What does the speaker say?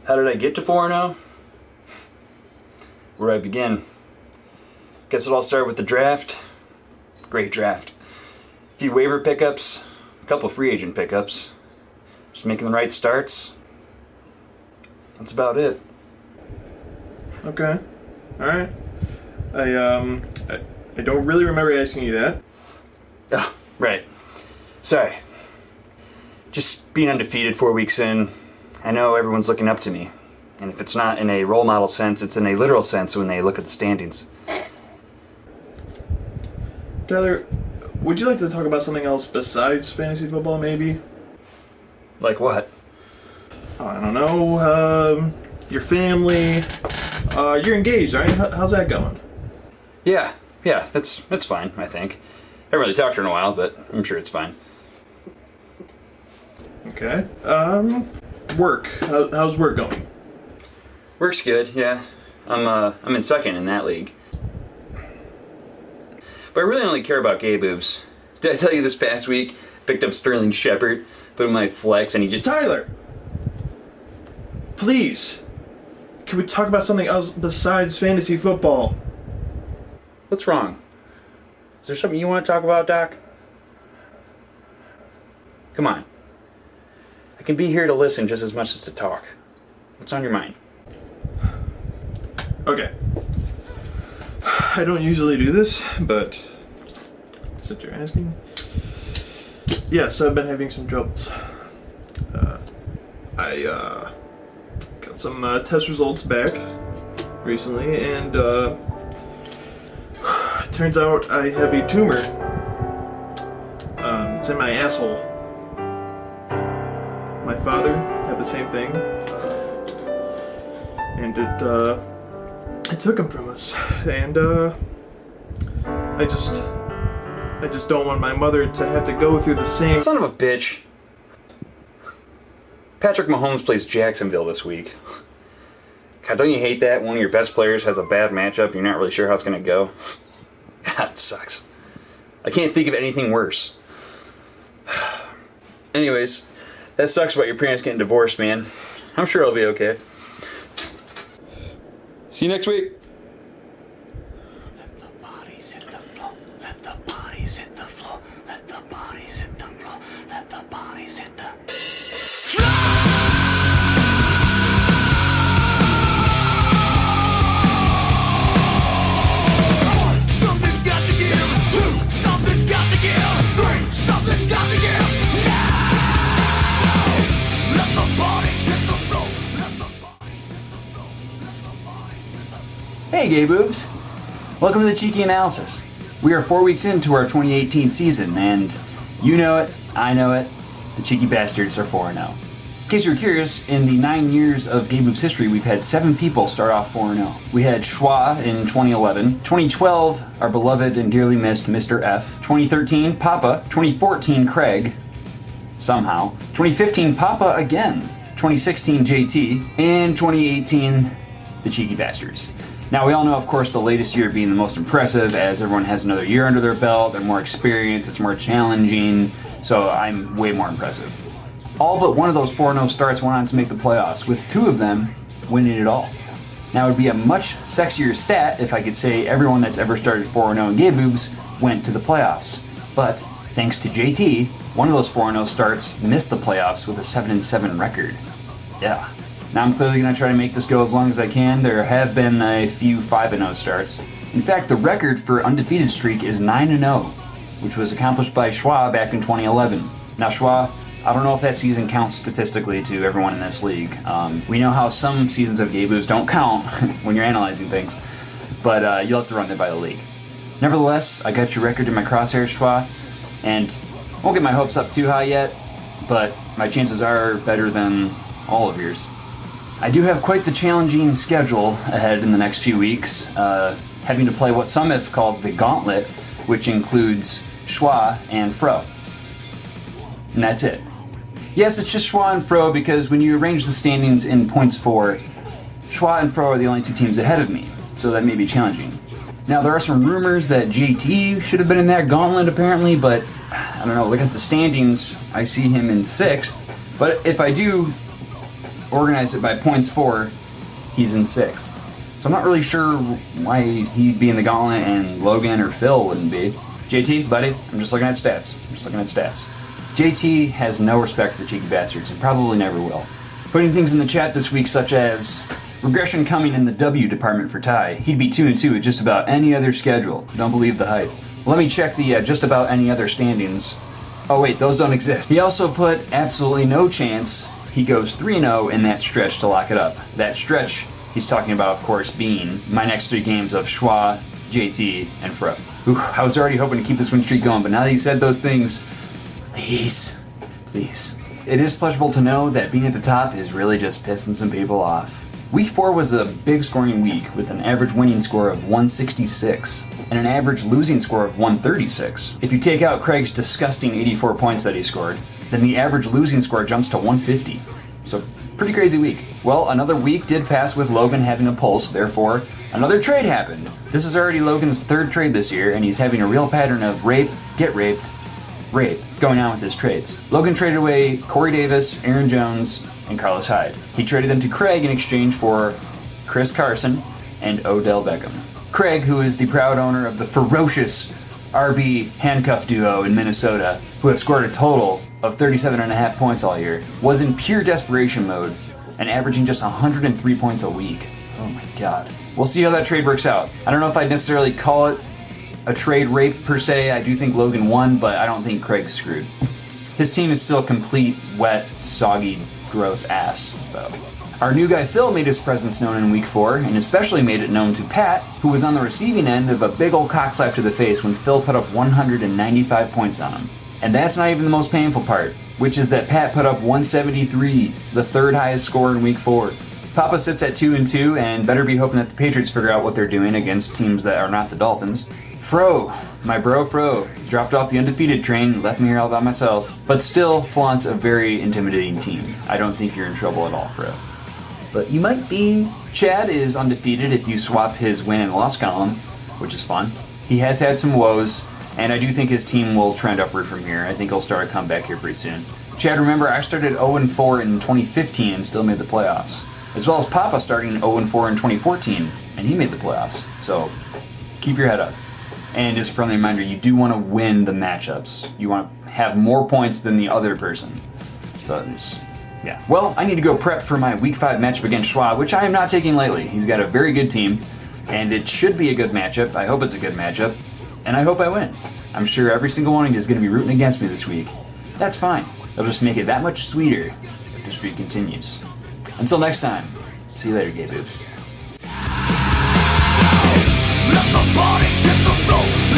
How did I get to 4-0? Where do I begin? Guess it all started with the draft. Great draft. A few waiver pickups, a couple free agent pickups. Just making the right starts. That's about it. Okay. Alright. I don't really remember asking you that. Oh, right. Sorry. Just being undefeated 4 weeks in, I know everyone's looking up to me. And if it's not in a role model sense, it's in a literal sense when they look at the standings. Tyler, would you like to talk about something else besides fantasy football, maybe? Like what? I don't know, your family. You're engaged, right? How's that going? Yeah, that's fine, I think. I haven't really talked to her in a while, but I'm sure it's fine. Okay. Work. How's work going? Works good, yeah. I'm in second in that league. But I really only care about gay boobs. Did I tell you this past week? Picked up Sterling Shepard, put him in my flex, and he just... Tyler! Please! Can we talk about something else besides fantasy football? What's wrong? Is there something you want to talk about, Doc? Come on. I can be here to listen just as much as to talk. What's on your mind? Okay. I don't usually do this, but since you're asking, yes, I've been having some troubles. I got some test results back recently, and it turns out I have a tumor. It's in my asshole. My father had the same thing, and it took him from us, and I just don't want my mother to have to go through the same... Son of a bitch. Patrick Mahomes plays Jacksonville this week. God, don't you hate that? One of your best players has a bad matchup, you're not really sure how it's going to go. God, it sucks. I can't think of anything worse. Anyways, that sucks about your parents getting divorced, man. I'm sure I'll be okay. See you next week. Let the bodies hit the floor. Let the bodies hit the floor. Let the bodies hit the floor. Let the bodies hit the Something's got to give. 2, something's got to give. 3, something's got to give. Now, let the bodies hit the floor. Let the bodies hit the floor. Let the bodies hit the floor. Hey gay boobs! Welcome to the Cheeky Analysis. We are 4 weeks into our 2018 season, and you know it, I know it, the Cheeky Bastards are 4-0. In case you were curious, in the 9 years of Gay Boobs history, we've had 7 people start off 4-0. We had Shua in 2011, 2012, our beloved and dearly missed Mr. F, 2013, Papa, 2014, Craig, somehow, 2015, Papa again, 2016, JT, and 2018, the Cheeky Bastards. Now, we all know, of course, the latest year being the most impressive, as everyone has another year under their belt, they're more experienced, it's more challenging, so I'm way more impressive. All but one of those 4-0 starts went on to make the playoffs, with 2 of them winning it all. Now, it would be a much sexier stat if I could say everyone that's ever started 4-0 in Gay Boobs went to the playoffs. But, thanks to JT, one of those 4-0 starts missed the playoffs with a 7-7 record. Yeah. Now I'm clearly going to try to make this go as long as I can. There have been a few 5-0 starts. In fact, the record for undefeated streak is 9-0, which was accomplished by Shua back in 2011. Now Shua, I don't know if that season counts statistically to everyone in this league. We know how some seasons of Gay Boobs don't count when you're analyzing things, but you'll have to run that by the league. Nevertheless, I got your record in my crosshairs, Shua, and I won't get my hopes up too high yet, but my chances are better than all of yours. I do have quite the challenging schedule ahead in the next few weeks, having to play what some have called the Gauntlet, which includes Shua and Fro. And that's it. Yes, it's just Shua and Fro because when you arrange the standings in points for, Shua and Fro are the only 2 teams ahead of me, so that may be challenging. Now, there are some rumors that JT should have been in that Gauntlet apparently, but I don't know, looking at the standings, I see him in 6th, but if I do organized it by points for, he's in 6th. So I'm not really sure why he'd be in the gauntlet and Logan or Phil wouldn't be. JT, buddy, I'm just looking at stats. JT has no respect for the Cheeky Bastards and probably never will. Putting things in the chat this week such as regression coming in the W department for Ty. He'd be 2-2 with just about any other schedule. Don't believe the hype. Let me check the just about any other standings. Oh wait, those don't exist. He also put absolutely no chance he goes 3-0 in that stretch to lock it up. That stretch he's talking about, of course, being my next 3 games of Shua, JT, and Fro. Ooh, I was already hoping to keep this win streak going, but now that he said those things, please. It is pleasurable to know that being at the top is really just pissing some people off. Week 4 was a big scoring week with an average winning score of 166 and an average losing score of 136. If you take out Craig's disgusting 84 points that he scored, then the average losing score jumps to 150. So, pretty crazy week. Well, another week did pass with Logan having a pulse, therefore, another trade happened. This is already Logan's 3rd trade this year, and he's having a real pattern of rape, get raped, rape going on with his trades. Logan traded away Corey Davis, Aaron Jones, and Carlos Hyde. He traded them to Craig in exchange for Chris Carson and Odell Beckham. Craig, who is the proud owner of the ferocious RB handcuff duo in Minnesota, who have scored a total of 37.5 points all year, was in pure desperation mode and averaging just 103 points a week. Oh my god. We'll see how that trade works out. I don't know if I'd necessarily call it a trade rape per se. I do think Logan won, but I don't think Craig's screwed. His team is still a complete, wet, soggy, gross ass, though. Our new guy Phil made his presence known in week 4, and especially made it known to Pat, who was on the receiving end of a big old cock slap to the face when Phil put up 195 points on him. And that's not even the most painful part, which is that Pat put up 173, the 3rd highest score in week 4. Papa sits at 2-2 and better be hoping that the Patriots figure out what they're doing against teams that are not the Dolphins. Fro, my bro Fro, dropped off the undefeated train, left me here all by myself, but still flaunts a very intimidating team. I don't think you're in trouble at all, Fro. But you might be. Chad is undefeated if you swap his win and loss column, which is fun. He has had some woes, and I do think his team will trend upward from here. I think he'll start a comeback here pretty soon. Chad, remember, I started 0-4 in 2015 and still made the playoffs. As well as Papa starting 0-4 in 2014, and he made the playoffs. So, keep your head up. And just a friendly reminder, you do want to win the matchups. You want to have more points than the other person. So, just, yeah. Well, I need to go prep for my Week 5 matchup against Shua, which I am not taking lightly. He's got a very good team, and it should be a good matchup. I hope it's a good matchup, and I hope I win. I'm sure every single one of you is going to be rooting against me this week. That's fine. It'll just make it that much sweeter if the streak continues. Until next time, see you later, gay boobs. Let the bodies hit the floor.